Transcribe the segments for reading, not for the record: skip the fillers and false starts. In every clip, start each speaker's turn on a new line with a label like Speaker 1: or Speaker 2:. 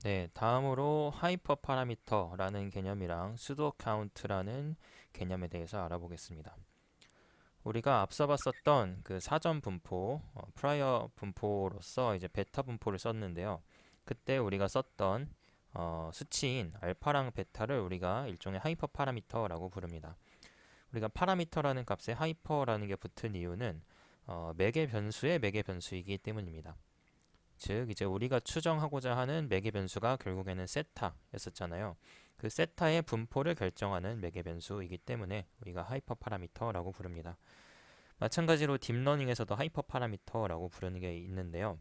Speaker 1: 네, 다음으로 하이퍼 파라미터라는 개념이랑 수도 카운트라는 개념에 대해서 알아보겠습니다. 우리가 앞서 봤었던 그 사전 분포, 프라이어 분포로서 이제 베타 분포를 썼는데요. 그때 우리가 썼던 수치인 알파랑 베타를 우리가 일종의 하이퍼 파라미터라고 부릅니다. 우리가 파라미터라는 값에 하이퍼라는 게 붙은 이유는 매개 변수의 매개 변수이기 때문입니다. 즉 이제 우리가 추정하고자 하는 매개 변수가 결국에는 세타였었잖아요. 그 세타의 분포를 결정하는 매개 변수이기 때문에 우리가 하이퍼 파라미터라고 부릅니다. 마찬가지로 딥러닝에서도 하이퍼 파라미터라고 부르는 게 있는데요.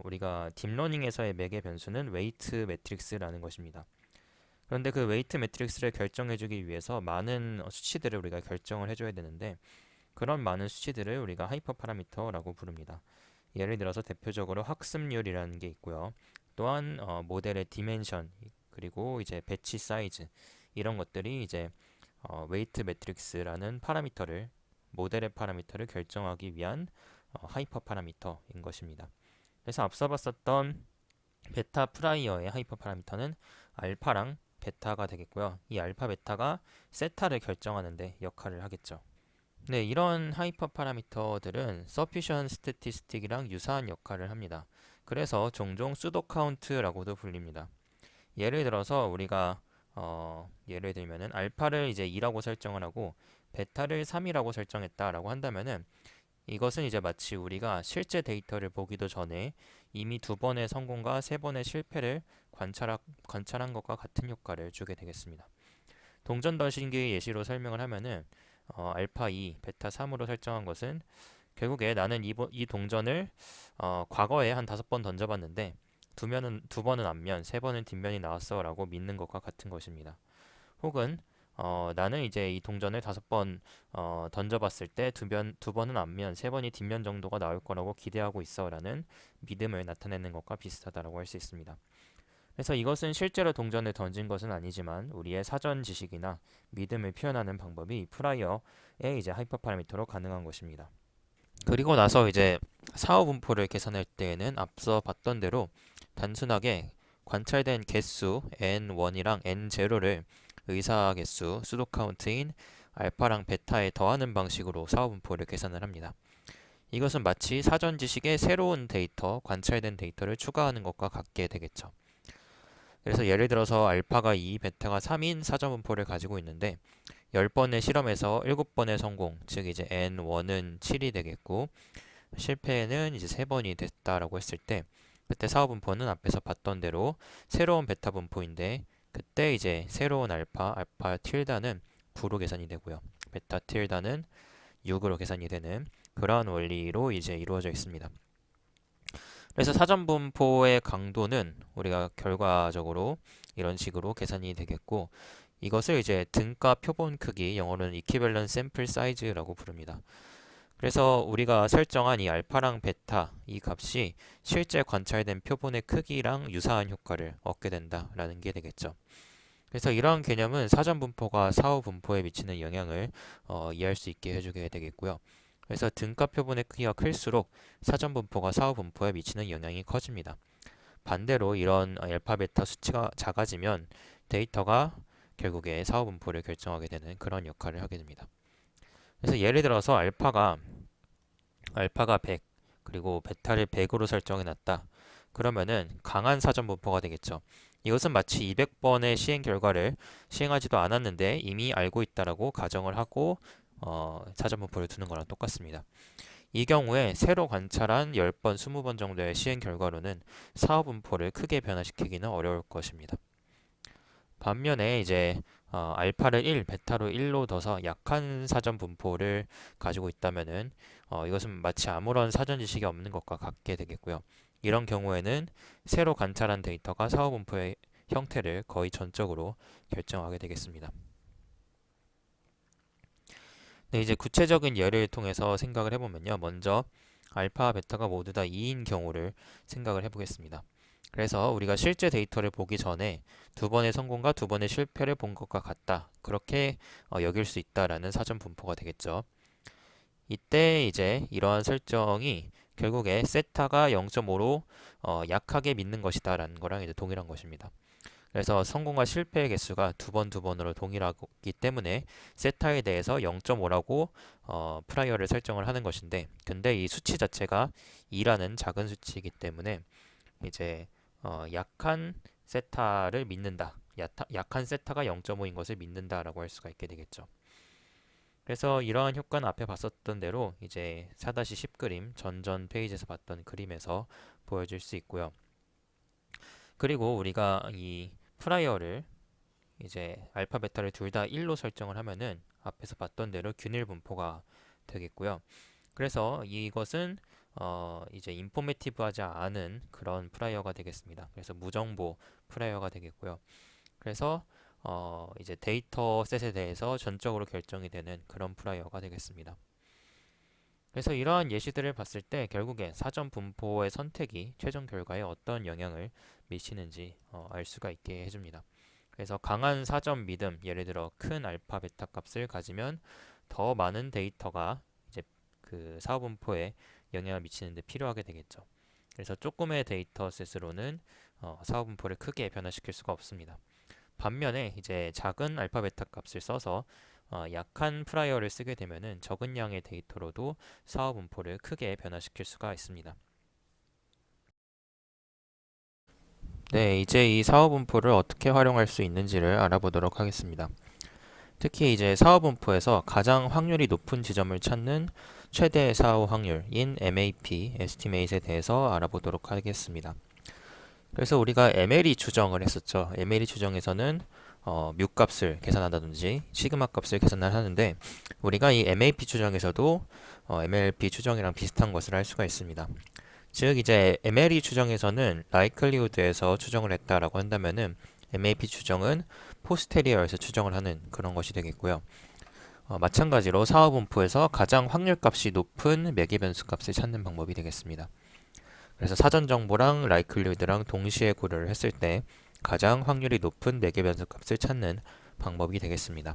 Speaker 1: 우리가 딥러닝에서의 매개 변수는 웨이트 매트릭스라는 것입니다. 그런데 그 웨이트 매트릭스를 결정해주기 위해서 많은 수치들을 우리가 결정을 해줘야 되는데 그런 많은 수치들을 우리가 하이퍼 파라미터라고 부릅니다. 예를 들어서 대표적으로 학습률이라는 게 있고요. 또한 모델의 디멘션 그리고 이제 배치 사이즈 이런 것들이 이제 웨이트 매트릭스라는 파라미터를 모델의 파라미터를 결정하기 위한 하이퍼 파라미터인 것입니다. 그래서 앞서 봤었던 베타 프라이어의 하이퍼 파라미터는 알파랑 베타가 되겠고요. 이 알파 베타가 세타를 결정하는데 역할을 하겠죠. 네, 이런 하이퍼 파라미터들은 sufficient statistic이랑 유사한 역할을 합니다. 그래서 종종 수도 카운트라고도 불립니다. 예를 들어서 우리가 예를 들면은 알파를 이제 2라고 설정을 하고 베타를 3이라고 설정했다라고 한다면은 이것은 이제 마치 우리가 실제 데이터를 보기도 전에 이미 두 번의 성공과 세 번의 실패를 관찰한 것과 같은 효과를 주게 되겠습니다. 동전 던지기의 예시로 설명을 하면은 알파 2, 베타 3으로 설정한 것은 결국에 나는 이 동전을 과거에 한 5번 던져봤는데 두 번은 앞면, 세 번은 뒷면이 나왔어라고 믿는 것과 같은 것입니다. 혹은 나는 이제 이 동전을 5번 던져봤을 때 두 번은 앞면, 세 번이 뒷면 정도가 나올 거라고 기대하고 있어라는 믿음을 나타내는 것과 비슷하다라고 할 수 있습니다. 그래서 이것은 실제로 동전을 던진 것은 아니지만 우리의 사전 지식이나 믿음을 표현하는 방법이 프라이어의 이제 하이퍼 파라미터로 가능한 것입니다. 그리고 나서 이제 사후 분포를 계산할 때에는 앞서 봤던 대로 단순하게 관찰된 개수 n1이랑 n0를 의사 개수 수도 카운트인 알파랑 베타에 더하는 방식으로 사후 분포를 계산을 합니다. 이것은 마치 사전 지식에 새로운 데이터, 관찰된 데이터를 추가하는 것과 같게 되겠죠. 그래서 예를 들어서 알파가 2, 베타가 3인 사전 분포를 가지고 있는데 10번의 실험에서 7번의 성공, 즉 이제 n1은 7이 되겠고 실패는 이제 3번이 됐다라고 했을 때 그때 사후 분포는 앞에서 봤던 대로 새로운 베타 분포인데 그때 이제 새로운 알파 틸다는 9로 계산이 되고요. 베타 틸다는 6으로 계산이 되는 그러한 원리로 이제 이루어져 있습니다. 그래서 사전 분포의 강도는 우리가 결과적으로 이런 식으로 계산이 되겠고 이것을 이제 등가 표본 크기, 영어로는 equivalent sample size라고 부릅니다. 그래서 우리가 설정한 이 알파랑 베타 이 값이 실제 관찰된 표본의 크기랑 유사한 효과를 얻게 된다라는 게 되겠죠. 그래서 이러한 개념은 사전 분포가 사후 분포에 미치는 영향을 이해할 수 있게 해주게 되겠고요. 그래서 등가 표본의 크기가 클수록 사전 분포가 사후 분포에 미치는 영향이 커집니다. 반대로 이런 알파 베타 수치가 작아지면 데이터가 결국에 사후 분포를 결정하게 되는 그런 역할을 하게 됩니다. 그래서 예를 들어서 알파가 100 그리고 베타를 100으로 설정해 놨다. 그러면은 강한 사전 분포가 되겠죠. 이것은 마치 200번의 시행 결과를 시행하지도 않았는데 이미 알고 있다라고 가정을 하고 사전 분포를 두는 거랑 똑같습니다. 이 경우에 새로 관찰한 10번, 20번 정도의 시행 결과로는 사후 분포를 크게 변화시키기는 어려울 것입니다. 반면에 이제 알파를 1, 베타로 1로 둬서 약한 사전 분포를 가지고 있다면은 이것은 마치 아무런 사전 지식이 없는 것과 같게 되겠고요. 이런 경우에는 새로 관찰한 데이터가 사후 분포의 형태를 거의 전적으로 결정하게 되겠습니다. 네, 이제 구체적인 예를 통해서 생각을 해보면요. 먼저 알파, 베타가 모두 다 2인 경우를 생각을 해보겠습니다. 그래서 우리가 실제 데이터를 보기 전에 두 번의 성공과 두 번의 실패를 본 것과 같다. 그렇게 여길 수 있다라는 사전 분포가 되겠죠. 이때 이제 이러한 설정이 결국에 세타가 0.5로 약하게 믿는 것이다 라는 거랑 이제 동일한 것입니다. 그래서 성공과 실패의 개수가 두 번 두 번으로 동일하기 때문에 세타에 대해서 0.5라고 프라이어를 설정을 하는 것인데, 근데 이 수치 자체가 2라는 작은 수치이기 때문에 이제 약한 세타를 믿는다. 약한 세타가 0.5인 것을 믿는다라고 할 수가 있게 되겠죠. 그래서 이러한 효과는 앞에 봤었던 대로 이제 4-10 그림 전전 페이지에서 봤던 그림에서 보여질 수 있고요. 그리고 우리가 이 프라이어를 이제 알파 베타를 둘 다 1로 설정을 하면은 앞에서 봤던 대로 균일 분포가 되겠고요. 그래서 이것은 이제 인포메티브하지 않은 그런 프라이어가 되겠습니다. 그래서 무정보 프라이어가 되겠고요. 그래서 이제 데이터 셋에 대해서 전적으로 결정이 되는 그런 프라이어가 되겠습니다. 그래서 이러한 예시들을 봤을 때 결국에 사전 분포의 선택이 최종 결과에 어떤 영향을 미치는지 알 수가 있게 해줍니다. 그래서 강한 사전 믿음, 예를 들어 큰 알파 베타 값을 가지면 더 많은 데이터가 이제 그 사후 분포에 영향을 미치는데 필요하게 되겠죠. 그래서 조금의 데이터셋으로는 사후 분포를 크게 변화시킬 수가 없습니다. 반면에 이제 작은 알파 베타 값을 써서 약한 프라이어를 쓰게 되면은 적은 양의 데이터로도 사후 분포를 크게 변화시킬 수가 있습니다. 네, 이제 이 사후 분포를 어떻게 활용할 수 있는지를 알아보도록 하겠습니다. 특히 이제 사후 분포에서 가장 확률이 높은 지점을 찾는 최대 사후 확률인 MAP, Estimate에 대해서 알아보도록 하겠습니다. 그래서 우리가 MLE 추정을 했었죠. MLE 추정에서는 뮤 값을 계산한다든지 시그마 값을 계산을 하는데, 우리가 이 MAP 추정에서도 MLP 추정이랑 비슷한 것을 할 수가 있습니다. 즉 이제 MLE 추정에서는 likelihood에서 추정을 했다라고 한다면은 MAP 추정은 포스테리어에서 추정을 하는 그런 것이 되겠고요. 마찬가지로 사후 분포에서 가장 확률값이 높은 매개 변수 값을 찾는 방법이 되겠습니다. 그래서 사전 정보랑 likelihood랑 동시에 고려를 했을 때 가장 확률이 높은 매개 변수 값을 찾는 방법이 되겠습니다.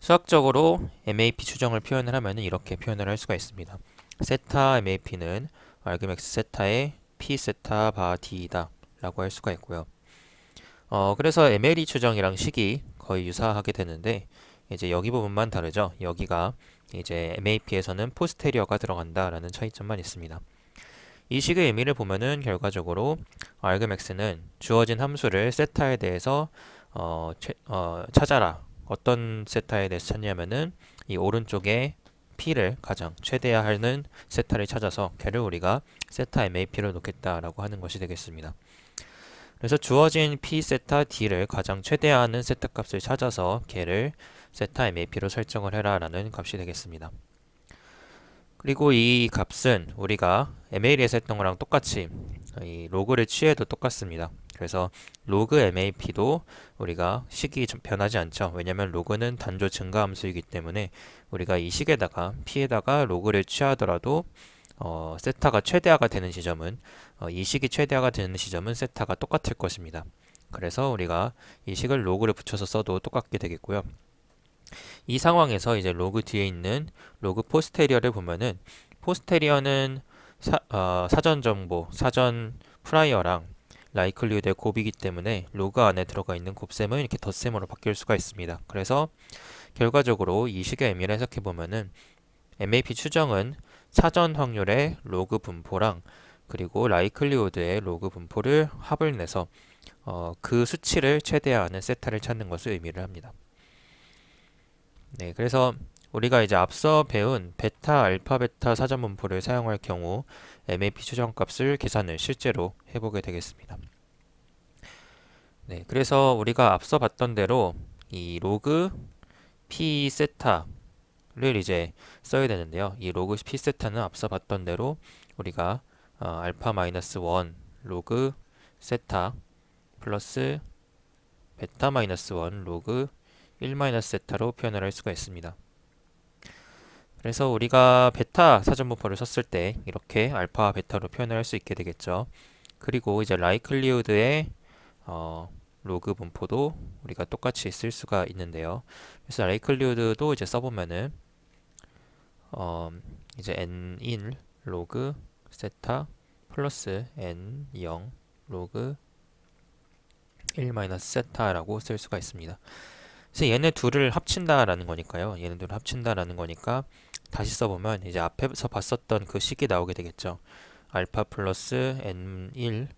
Speaker 1: 수학적으로 MAP 추정을 표현을 하면 이렇게 표현을 할 수가 있습니다. 세타 MAP는 argmax 세타의 P 세타 바 D이다 라고 할 수가 있고요. 그래서 MLE 추정이랑 식이 거의 유사하게 되는데 이제 여기 부분만 다르죠. 여기가 이제 MAP에서는 포스테리어가 들어간다라는 차이점만 있습니다. 이 식의 의미를 보면은 결과적으로 argmax는 주어진 함수를 세타에 대해서 찾아라. 어떤 세타에 대해서 찾냐면은 이 오른쪽에 p를 가장 최대화하는 세타를 찾아서 걔를 우리가 세타 MAP로 놓겠다라고 하는 것이 되겠습니다. 그래서 주어진 p 세타 d를 가장 최대화하는 세타 값을 찾아서 걔를 세타 MAP로 설정을 해라 라는 값이 되겠습니다. 그리고 이 값은 우리가 ML에서 했던 거랑 똑같이 이 로그를 취해도 똑같습니다. 그래서 로그 MAP도 우리가 식이 좀 변하지 않죠. 왜냐하면 로그는 단조 증가 함수이기 때문에 우리가 이 식에다가 p에다가 로그를 취하더라도 세타가 최대화가 되는 지점은 이 식이 최대화가 되는 지점은 세타가 똑같을 것입니다. 그래서 우리가 이 식을 로그를 붙여서 써도 똑같게 되겠고요. 이 상황에서 이제 로그 뒤에 있는 로그 포스테리어를 보면은 포스테리어는 사전 정보, 사전 프라이어랑 라이클리우드의 곱이기 때문에 로그 안에 들어가 있는 곱셈은 이렇게 덧셈으로 바뀔 수가 있습니다. 그래서 결과적으로 이 식의 의미를 해석해 보면은 MAP 추정은 사전 확률의 로그 분포랑 그리고 라이클리우드의 로그 분포를 합을 내서 그 수치를 최대화하는 세타를 찾는 것을 의미를 합니다. 네, 그래서 우리가 이제 앞서 배운 베타, 알파, 베타 사전 분포를 사용할 경우 MAP 추정값을 계산을 실제로 해보게 되겠습니다. 네, 그래서 우리가 앞서 봤던 대로 이 로그 P 세타를 이제 써야 되는데요. 이 로그 P 세타는 앞서 봤던 대로 우리가 알파 마이너스 1 로그 세타 플러스 베타 마이너스 1 로그 1 마이너스 세타로 표현을 할 수가 있습니다. 그래서 우리가 베타 사전 분포를 썼을 때 이렇게 알파 베타로 표현을 할 수 있게 되겠죠. 그리고 이제 라이클리우드의 로그 분포도 우리가 똑같이 쓸 수가 있는데요. 그래서 라이클리우드도 이제 써보면은 이제 n1 로그 세타 플러스 n 0 로그 1 마이너스 세타라고 쓸 수가 있습니다. 그래서 얘네 둘을 합친다라는 거니까요. 얘네 둘을 합친다라는 거니까 다시 써보면 이제 앞에서 봤었던 그 식이 나오게 되겠죠. 알파 플러스 n1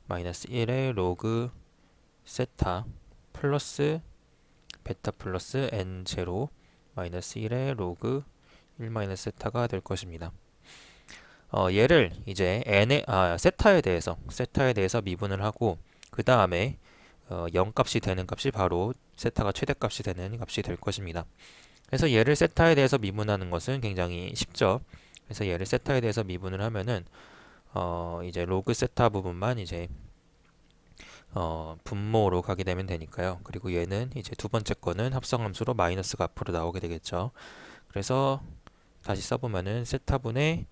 Speaker 1: 마이너스 1의 로그 세타 플러스 베타 플러스 n0 마이너스 1의 로그 1 마이너스 세타가 될 것입니다. 얘를 이제 세타에 대해서 미분을 하고 그 다음에 0 값이 되는 값이 바로 세타가 최대값이 되는 값이 될 것입니다. 그래서 얘를 세타에 대해서 미분하는 것은 굉장히 쉽죠. 그래서 얘를 세타에 대해서 미분을 하면은 이제 로그 세타 부분만 이제 분모로 가게 되면 되니까요. 그리고 얘는 이제 두 번째 거는 합성함수로 마이너스가 앞으로 나오게 되겠죠. 그래서 다시 써보면은 세타분의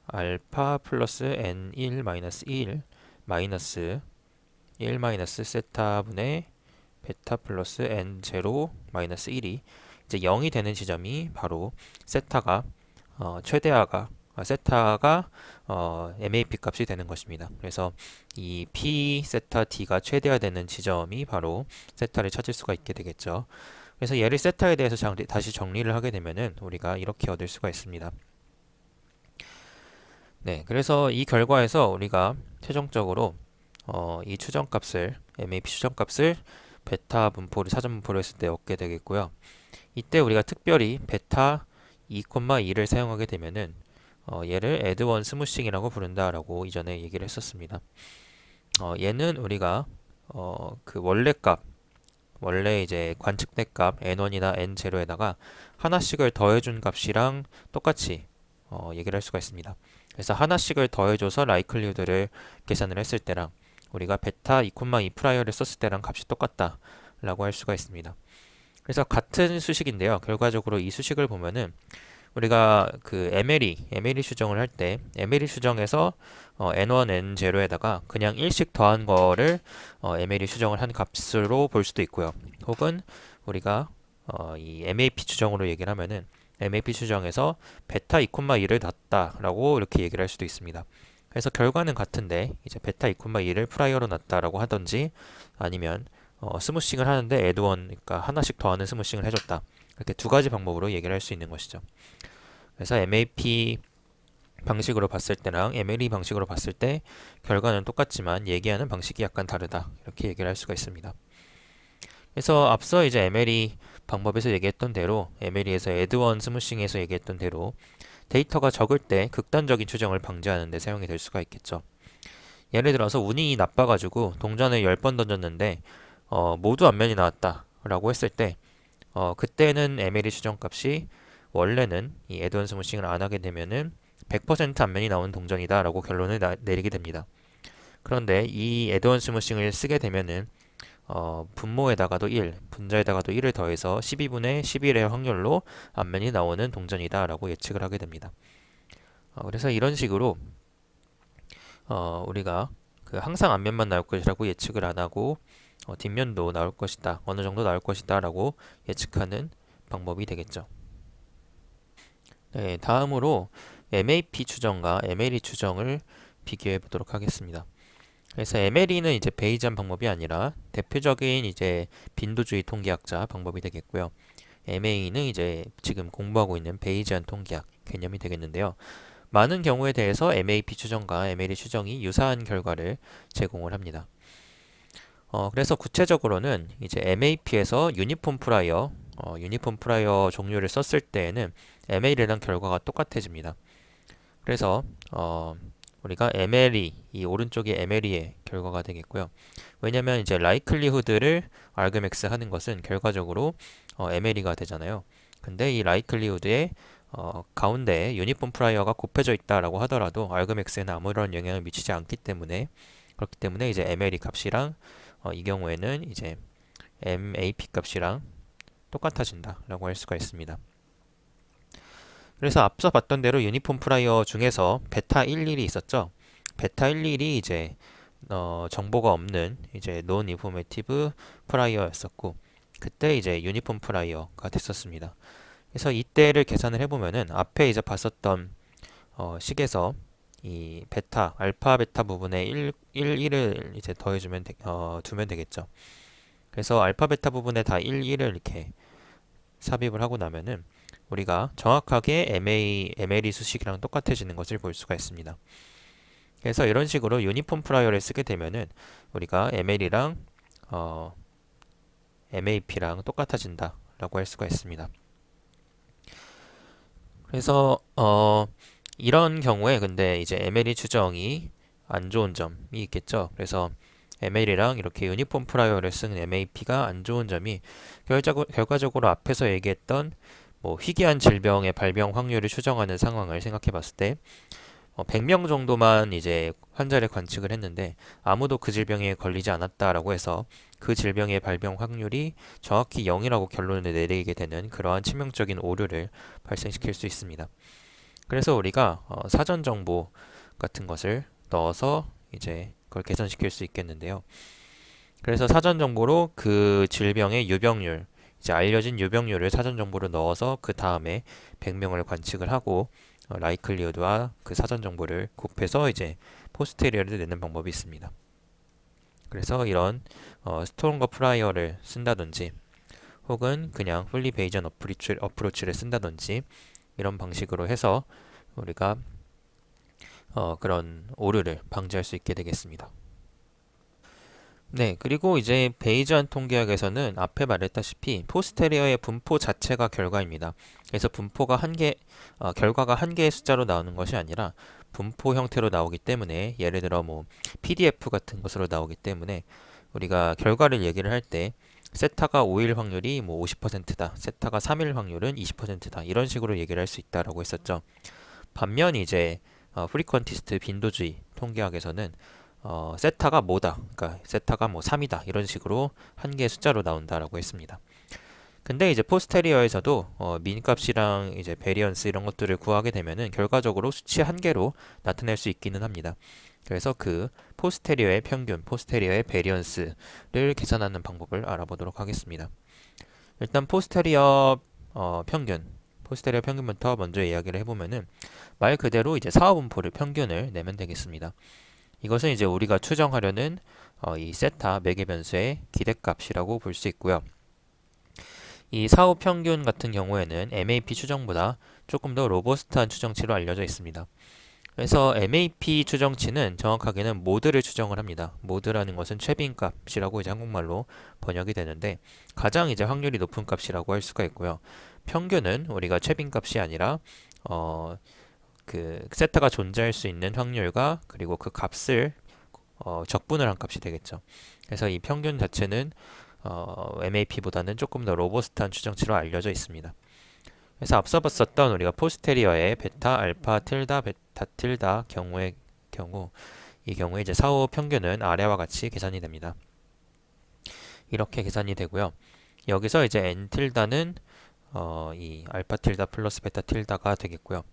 Speaker 1: 알파 플러스 n1 마이너스 1 마이너스 1 마이너스 세타분의 베타 플러스 n0 마이너스 1이 이제 0이 되는 지점이 바로 세타가 MAP 값이 되는 것입니다. 그래서 이 P 세타 D가 최대화되는 지점이 바로 세타를 찾을 수가 있게 되겠죠. 그래서 얘를 세타에 대해서 다시 정리를 하게 되면은 우리가 이렇게 얻을 수가 있습니다. 네, 그래서 이 결과에서 우리가 최종적으로 이 추정값을 MAP 추정값을 베타 분포를 사전 분포로 했을 때 얻게 되겠고요. 이때 우리가 특별히 베타 2,2를 사용하게 되면은 얘를 애드원 스무싱이라고 부른다라고 이전에 얘기를 했었습니다. 얘는 우리가 그 원래 이제 관측된 값 n1이나 n0에다가 하나씩을 더해준 값이랑 똑같이 얘기를 할 수가 있습니다. 그래서 하나씩을 더해줘서 라이클리후드를 계산을 했을 때랑 우리가 베타 2,2 프라이어를 썼을 때랑 값이 똑같다라고 할 수가 있습니다. 그래서 같은 수식인데요. 결과적으로 이 수식을 보면은 우리가 그 MLE 수정을 할 때 MLE 수정에서 n1, n0에다가 그냥 1씩 더한 거를 MLE 수정을 한 값으로 볼 수도 있고요. 혹은 우리가 이 MAP 추정으로 얘기를 하면은 MAP 추정에서 베타 2,2를 놨다라고 이렇게 얘기를 할 수도 있습니다. 그래서 결과는 같은데 이제 베타 2,2를 프라이어로 놨다라고 하던지 아니면 스무싱을 하는데 애드원 그러니까 하나씩 더하는 스무싱을 해줬다. 이렇게 두 가지 방법으로 얘기를 할 수 있는 것이죠. 그래서 MAP 방식으로 봤을 때랑 MLE 방식으로 봤을 때 결과는 똑같지만 얘기하는 방식이 약간 다르다. 이렇게 얘기를 할 수가 있습니다. 그래서 앞서 이제 MLE 방법에서 얘기했던 대로 MLE에서 애드원 스무싱에서 얘기했던 대로 데이터가 적을 때 극단적인 추정을 방지하는 데 사용이 될 수가 있겠죠. 예를 들어서 운이 나빠가지고 동전을 10번 던졌는데 모두 앞면이 나왔다 라고 했을 때 그때는 MLE 추정값이 원래는 이 애드원 스무싱을 안 하게 되면은 100% 앞면이 나오는 동전이다 라고 결론을 내리게 됩니다. 그런데 이 애드원 스무싱을 쓰게 되면은 분모에다가도 1, 분자에다가도 1을 더해서 12분의 11의 확률로 앞면이 나오는 동전이다 라고 예측을 하게 됩니다. 그래서 이런 식으로 우리가 그 항상 앞면만 나올 것이라고 예측을 안 하고 뒷면도 나올 것이다, 어느 정도 나올 것이다 라고 예측하는 방법이 되겠죠. 네, 다음으로 MAP 추정과 MLE 추정을 비교해 보도록 하겠습니다. 그래서 MLE는 이제 베이지안 방법이 아니라 대표적인 이제 빈도주의 통계학자 방법이 되겠고요. MA는 이제 지금 공부하고 있는 베이지안 통계학 개념이 되겠는데요. 많은 경우에 대해서 MAP 추정과 MLE 추정이 유사한 결과를 제공을 합니다. 그래서 구체적으로는 이제 MAP에서 유니폼 프라이어 종류를 썼을 때에는 MLE랑 결과가 똑같아집니다. 그래서 우리가 MLE, 이 오른쪽이 MLE의 결과가 되겠고요. 왜냐면 이제 likelihood를 argmax 하는 것은 결과적으로 MLE가 되잖아요. 근데 이 likelihood의 가운데에 유니폼 프라이어가 곱해져 있다라고 하더라도 argmax에는 아무런 영향을 미치지 않기 때문에 그렇기 때문에 이제 MLE 값이랑 이 경우에는 이제 MAP 값이랑 똑같아진다라고 할 수가 있습니다. 그래서 앞서 봤던 대로 유니폼 프라이어 중에서 베타 11이 있었죠. 베타 11이 이제 정보가 없는 이제 non informative 프라이어였었고 그때 이제 유니폼 프라이어가 됐었습니다. 그래서 이때를 계산을 해보면은 앞에 이제 봤었던 식에서 이 베타, 알파, 베타 부분에 1을 이제 더해주면 두면 되겠죠. 그래서 알파, 베타 부분에 다 1을 이렇게 삽입을 하고 나면은 우리가 정확하게 MLE 수식이랑 똑같아지는 것을 볼 수가 있습니다. 그래서 이런 식으로 유니폼 프라이어를 쓰게 되면은 우리가 ML이랑 MAP랑 똑같아진다라고 할 수가 있습니다. 그래서 이런 경우에 근데 이제 MLE 추정이 안 좋은 점이 있겠죠. 그래서 ML이랑 이렇게 유니폼 프라이어를 쓰는 MAP가 안 좋은 점이 결과적으로 앞에서 얘기했던 뭐 희귀한 질병의 발병 확률을 추정하는 상황을 생각해 봤을 때 100명 정도만 이제 환자를 관측을 했는데 아무도 그 질병에 걸리지 않았다라고 해서 그 질병의 발병 확률이 정확히 0이라고 결론을 내리게 되는 그러한 치명적인 오류를 발생시킬 수 있습니다. 그래서 우리가 사전 정보 같은 것을 넣어서 이제 그걸 개선시킬 수 있겠는데요. 그래서 사전 정보로 그 질병의 유병률, 이제 알려진 유병률을 사전 정보로 넣어서 그 다음에 100명을 관측을 하고 라이클리후드와 그 사전 정보를 곱해서 이제 포스테리어를 내는 방법이 있습니다. 그래서 이런 스토링과 프라이어를 쓴다든지 혹은 그냥 풀리 베이전 어프로치를 쓴다든지 이런 방식으로 해서 우리가 그런 오류를 방지할 수 있게 되겠습니다. 네, 그리고 이제 베이지안 통계학에서는 앞에 말했다시피 포스테리어의 분포 자체가 결과입니다. 그래서 분포가 결과가 한 개의 숫자로 나오는 것이 아니라 분포 형태로 나오기 때문에 예를 들어 뭐 PDF 같은 것으로 나오기 때문에 우리가 결과를 얘기를 할 때 세타가 5일 확률이 뭐 50%다, 세타가 3일 확률은 20%다 이런 식으로 얘기를 할 수 있다라고 했었죠. 반면 이제 프리퀀티스트 빈도주의 통계학에서는 세타가 뭐다, 그러니까 세타가 뭐 3이다 이런 식으로 한 개의 숫자로 나온다라고 했습니다. 근데 이제 포스테리어에서도 민값이랑 이제 베리언스 이런 것들을 구하게 되면은 결과적으로 수치 한 개로 나타낼 수 있기는 합니다. 그래서 그 포스테리어의 평균, 포스테리어의 베리언스를 계산하는 방법을 알아보도록 하겠습니다. 일단 포스테리어 평균부터 먼저 이야기를 해보면은 말 그대로 이제 사후분포를 평균을 내면 되겠습니다. 이것은 이제 우리가 추정하려는 이 세타 매개 변수의 기대값이라고 볼 수 있고요. 이 사후 평균 같은 경우에는 MAP 추정보다 조금 더 로버스트한 추정치로 알려져 있습니다. 그래서 MAP 추정치는 정확하게는 모드를 추정을 합니다. 모드라는 것은 최빈값이라고 이제 한국말로 번역이 되는데 가장 이제 확률이 높은 값이라고 할 수가 있고요. 평균은 우리가 최빈값이 아니라 그 세타가 존재할 수 있는 확률과 그리고 그 값을 적분을 한 값이 되겠죠. 그래서 이 평균 자체는 MAP보다는 조금 더 로버스트한 추정치로 알려져 있습니다. 그래서 앞서 봤었던 우리가 포스테리어의 베타, 알파, 틸다, 베타, 틸다 이 경우에 이제 사후 평균은 아래와 같이 계산이 됩니다. 이렇게 계산이 되고요. 여기서 이제 n 틸다는 이 알파 틸다 플러스 베타 틸다가 되겠고요.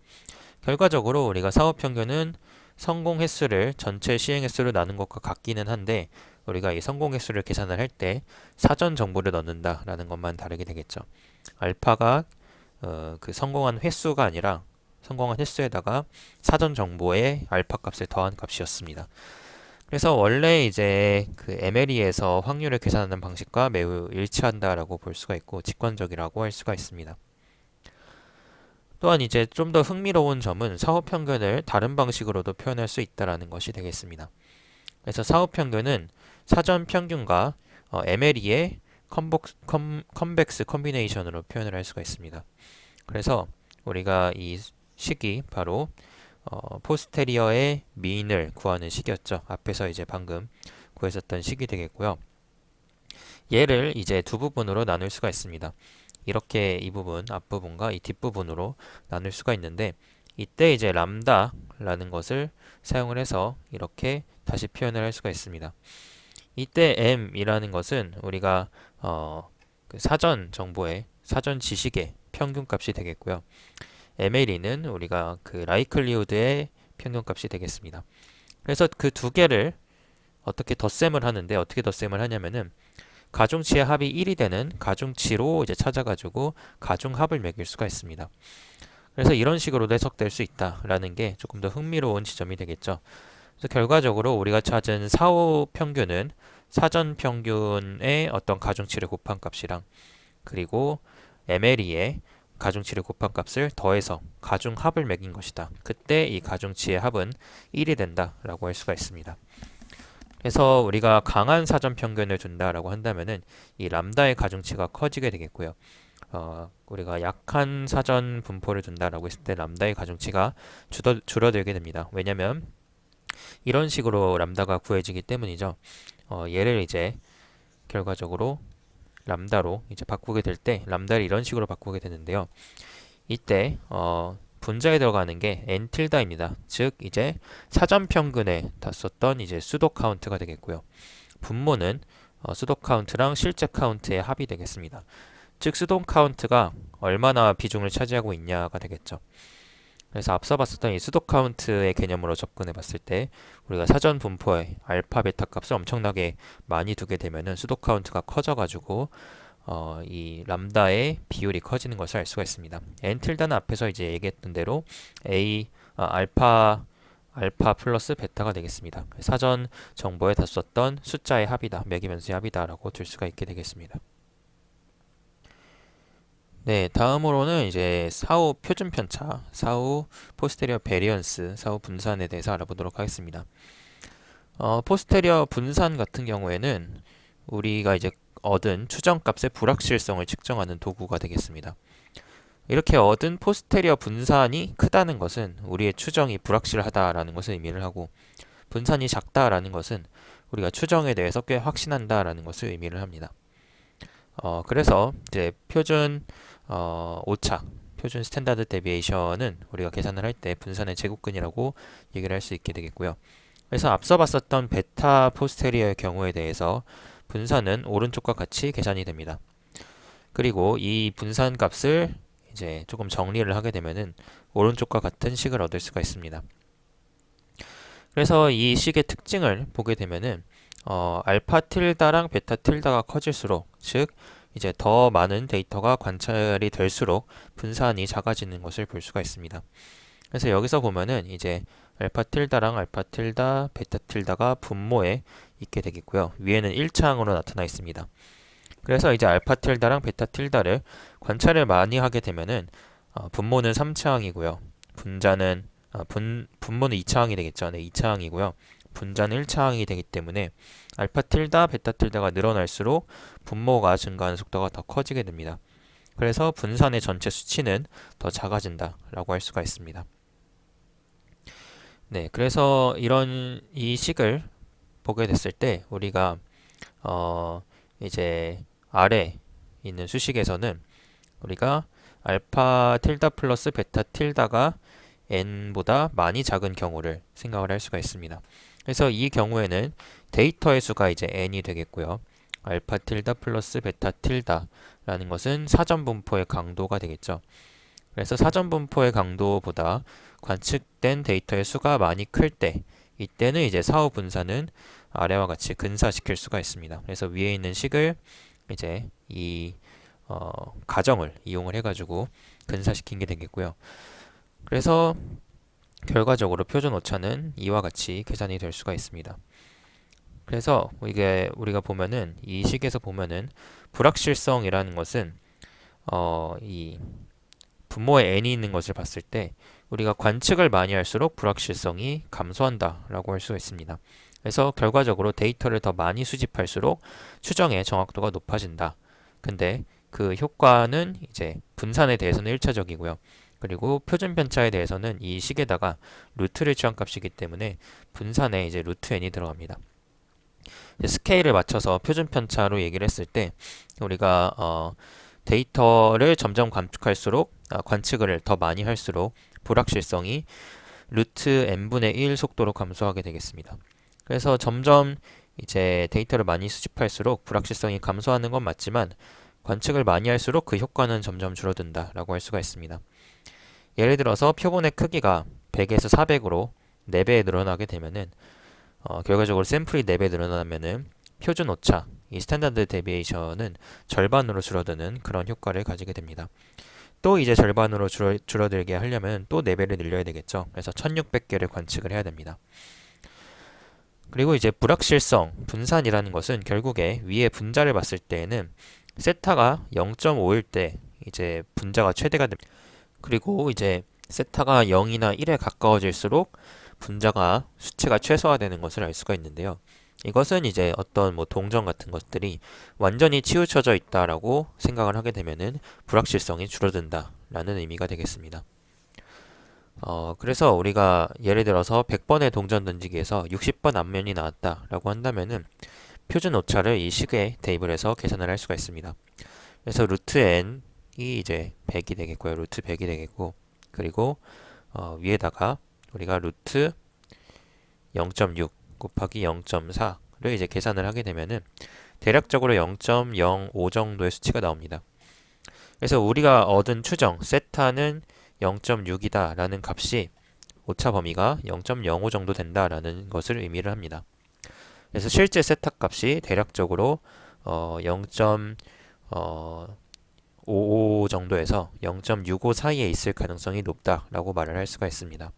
Speaker 1: 결과적으로 우리가 사후 평균은 성공 횟수를 전체 시행 횟수로 나눈 것과 같기는 한데 우리가 이 성공 횟수를 계산을 할 때 사전 정보를 넣는다라는 것만 다르게 되겠죠. 알파가 그 성공한 횟수가 아니라 성공한 횟수에다가 사전 정보의 알파 값을 더한 값이었습니다. 그래서 원래 이제 그 MLE에서 확률을 계산하는 방식과 매우 일치한다라고 볼 수가 있고 직관적이라고 할 수가 있습니다. 또한 이제 좀 더 흥미로운 점은 사후 평균을 다른 방식으로도 표현할 수 있다라는 것이 되겠습니다. 그래서 사후 평균은 사전 평균과 MLE의 컨벡스 컴비네이션으로 표현을 할 수가 있습니다. 그래서 우리가 이 식이 바로 포스테리어의 미인을 구하는 식이었죠. 앞에서 이제 방금 구했었던 식이 되겠고요. 얘를 이제 두 부분으로 나눌 수가 있습니다. 이렇게 이 부분, 앞부분과 이 뒷부분으로 나눌 수가 있는데 이때 이제 람다라는 것을 사용을 해서 이렇게 다시 표현을 할 수가 있습니다. 이때 m이라는 것은 우리가 그 사전 정보의 사전 지식의 평균값이 되겠고요. MLE는 우리가 그 라이클리후드의 평균값이 되겠습니다. 그래서 그 두 개를 어떻게 덧셈을 하는데 어떻게 덧셈을 하냐면은 가중치의 합이 1이 되는 가중치로 이제 찾아가지고 가중합을 매길 수가 있습니다. 그래서 이런 식으로도 해석될 수 있다라는 게 조금 더 흥미로운 지점이 되겠죠. 그래서 결과적으로 우리가 찾은 4호 평균은 사전 평균의 어떤 가중치를 곱한 값이랑 그리고 MLE의 가중치를 곱한 값을 더해서 가중합을 매긴 것이다. 그때 이 가중치의 합은 1이 된다라고 할 수가 있습니다. 그래서 우리가 강한 사전 평균을 둔다라고 한다면은 이 람다의 가중치가 커지게 되겠고요. 우리가 약한 사전 분포를 둔다라고 했을 때 람다의 가중치가 줄어들게 됩니다. 왜냐면 이런 식으로 람다가 구해지기 때문이죠. 얘를 이제 결과적으로 람다로 이제 바꾸게 될 때 람다를 이런 식으로 바꾸게 되는데요. 이때 분자에 들어가는 게 n 틸다입니다. 즉 이제 사전 평균에 다 썼던 이제 수도 카운트가 되겠고요. 분모는 수도 카운트랑 실제 카운트의 합이 되겠습니다. 즉 수도 카운트가 얼마나 비중을 차지하고 있냐가 되겠죠. 그래서 앞서 봤었던 이 수도 카운트의 개념으로 접근해 봤을 때 우리가 사전 분포에 알파, 베타 값을 엄청나게 많이 두게 되면은 수도 카운트가 커져가지고 이 람다의 비율이 커지는 것을 알 수가 있습니다. n 틸다는 앞에서 이제 얘기했던 대로 알파 플러스 베타가 되겠습니다. 사전 정보에 다 썼던 숫자의 합이다, 매기변수의 합이다라고 둘 수가 있게 되겠습니다. 네, 다음으로는 이제 사후 표준 편차, 사후 포스테리어 베리언스, 사후 분산에 대해서 알아보도록 하겠습니다. 포스테리어 분산 같은 경우에는 우리가 이제 얻은 추정값의 불확실성을 측정하는 도구가 되겠습니다. 이렇게 얻은 포스테리어 분산이 크다는 것은 우리의 추정이 불확실하다라는 것을 의미를 하고 분산이 작다라는 것은 우리가 추정에 대해서 꽤 확신한다라는 것을 의미를 합니다. 그래서 이제 표준 오차, 표준 스탠다드 데비에이션은 우리가 계산을 할 때 분산의 제곱근이라고 얘기를 할 수 있게 되겠고요. 그래서 앞서 봤었던 베타 포스테리어의 경우에 대해서 분산은 오른쪽과 같이 계산이 됩니다. 그리고 이 분산 값을 이제 조금 정리를 하게 되면은 오른쪽과 같은 식을 얻을 수가 있습니다. 그래서 이 식의 특징을 보게 되면은 알파 틸다랑 베타 틸다가 커질수록, 즉 이제 더 많은 데이터가 관찰이 될수록 분산이 작아지는 것을 볼 수가 있습니다. 그래서 여기서 보면은 이제 알파 틸다랑 알파 틸다, 베타 틸다가 분모에 있게 되겠고요. 위에는 1차항으로 나타나 있습니다. 그래서 이제 알파 틸다랑 베타 틸다를 관찰을 많이 하게 되면은 분모는 3차항이고요. 분모는 2차항이 되겠죠. 네, 2차항이고요. 분자는 1차항이 되기 때문에 알파 틸다, 베타 틸다가 늘어날수록 분모가 증가하는 속도가 더 커지게 됩니다. 그래서 분산의 전체 수치는 더 작아진다 라고 할 수가 있습니다. 네, 그래서 이 식을 보게 됐을 때 우리가 이제 아래 있는 수식에서는 우리가 알파 틸다 플러스 베타 틸다가 n보다 많이 작은 경우를 생각을 할 수가 있습니다. 그래서 이 경우에는 데이터의 수가 이제 n이 되겠고요. 알파 틸다 플러스 베타 틸다라는 것은 사전 분포의 강도가 되겠죠. 그래서 사전 분포의 강도보다 관측된 데이터의 수가 많이 클 때, 이때는 이제 사후 분산은 아래와 같이 근사시킬 수가 있습니다. 그래서 위에 있는 식을 이제 이 가정을 이용을 해가지고 근사시킨 게 되겠고요. 그래서 결과적으로 표준 오차는 이와 같이 계산이 될 수가 있습니다. 그래서 이게 우리가 보면은 이 식에서 보면은 불확실성이라는 것은 이 분모에 n이 있는 것을 봤을 때 우리가 관측을 많이 할수록 불확실성이 감소한다라고 할 수가 있습니다. 그래서 결과적으로 데이터를 더 많이 수집할수록 추정의 정확도가 높아진다. 근데 그 효과는 이제 분산에 대해서는 1차적이고요. 그리고 표준 편차에 대해서는 이 식에다가 루트를 취한 값이기 때문에 분산에 이제 루트 n이 들어갑니다. 스케일을 맞춰서 표준 편차로 얘기를 했을 때 우리가 데이터를 점점 관측을 더 많이 할수록 불확실성이 루트 n분의 1 속도로 감소하게 되겠습니다. 그래서 점점 이제 데이터를 많이 수집할수록 불확실성이 감소하는 건 맞지만 관측을 많이 할수록 그 효과는 점점 줄어든다라고 할 수가 있습니다. 예를 들어서 표본의 크기가 100에서 400으로 4배 늘어나게 되면은 결과적으로 샘플이 4배 늘어나면은 표준 오차, 이 스탠다드 데비에이션은 절반으로 줄어드는 그런 효과를 가지게 됩니다. 또 이제 절반으로 줄어들게 하려면 또 4배를 늘려야 되겠죠. 그래서 1600개를 관측을 해야 됩니다. 그리고 이제 불확실성, 분산이라는 것은 결국에 위에 분자를 봤을 때에는 세타가 0.5일 때 이제 분자가 최대가 됩니다. 그리고 이제 세타가 0이나 1에 가까워질수록 분자가 수치가 최소화되는 것을 알 수가 있는데요. 이것은 이제 어떤 뭐 동전 같은 것들이 완전히 치우쳐져 있다라고 생각을 하게 되면은 불확실성이 줄어든다라는 의미가 되겠습니다. 그래서 우리가 예를 들어서 100번의 동전 던지기에서 60번 앞면이 나왔다라고 한다면은 표준 오차를 이 식에 대입을 해서 계산을 할 수가 있습니다. 그래서 루트 n이 이제 100이 되겠고요. 루트 100이 되겠고, 그리고 위에다가 우리가 루트 0.6 곱하기 0.4를 이제 계산을 하게 되면은 대략적으로 0.05 정도의 수치가 나옵니다. 그래서 우리가 얻은 추정 세타는 0.6이다 라는 값이 오차 범위가 0.05 정도 된다라는 것을 의미를 합니다. 그래서 실제 세타 값이 대략적으로 0.55 정도에서 0.65 사이에 있을 가능성이 높다라고 말을 할 수가 있습니다.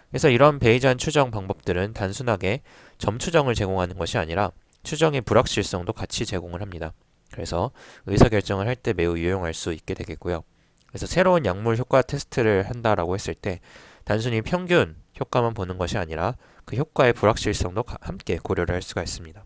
Speaker 1: 그래서 이런 베이지안 추정 방법들은 단순하게 점 추정을 제공하는 것이 아니라 추정의 불확실성도 같이 제공을 합니다. 그래서 의사결정을 할 때 매우 유용할 수 있게 되겠고요. 그래서 새로운 약물 효과 테스트를 한다라고 했을 때 단순히 평균 효과만 보는 것이 아니라 그 효과의 불확실성도 함께 고려를 할 수가 있습니다.